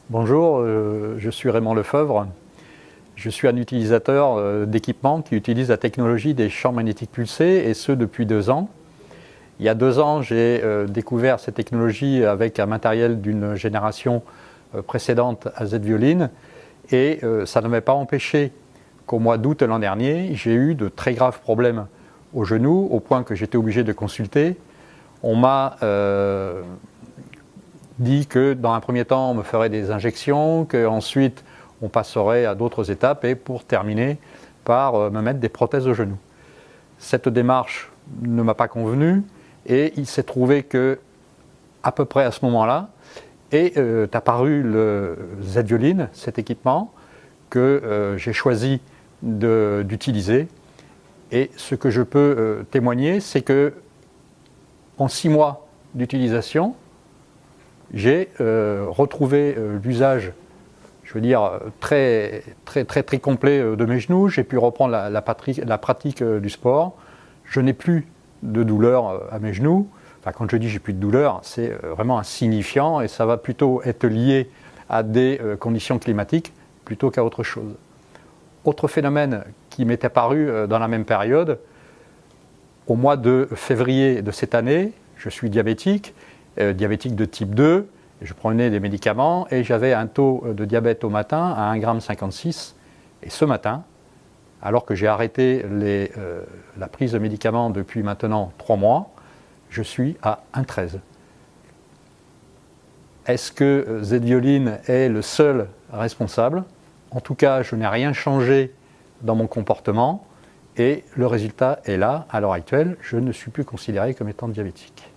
Bonjour, je suis Raymond Lefebvre. Je suis un utilisateur d'équipements qui utilise la technologie des champs magnétiques pulsés, et ce depuis 2 ans. Il y a 2 ans, j'ai découvert cette technologie avec un matériel d'une génération précédente à Z-Violine, et ça ne m'a pas empêché qu'au mois d'août l'an dernier, j'ai eu de très graves problèmes au genou, au point que j'étais obligé de consulter. On m'a dit que dans un premier temps on me ferait des injections, qu'ensuite on passerait à d'autres étapes et pour terminer par me mettre des prothèses au genou. Cette démarche ne m'a pas convenu et il s'est trouvé que à peu près à ce moment-là est apparu le Z-Violine, cet équipement que j'ai choisi d'utiliser, et ce que je peux témoigner, c'est que en 6 mois d'utilisation, j'ai retrouvé l'usage, je veux dire, très complet de mes genoux. J'ai pu reprendre la pratique du sport. Je n'ai plus de douleur à mes genoux. Enfin, quand je dis j'ai plus de douleur, c'est vraiment insignifiant, et ça va plutôt être lié à des conditions climatiques plutôt qu'à autre chose. Autre phénomène qui m'est apparu dans la même période, au mois de février de cette année, je suis diabétique de type 2, je prenais des médicaments et j'avais un taux de diabète au matin à 1,56 g. Et ce matin, alors que j'ai arrêté la prise de médicaments depuis maintenant 3 mois, je suis à 1,13 g. Est-ce que Z-Violine est le seul responsable? En tout cas, je n'ai rien changé dans mon comportement et le résultat est là. À l'heure actuelle, je ne suis plus considéré comme étant diabétique.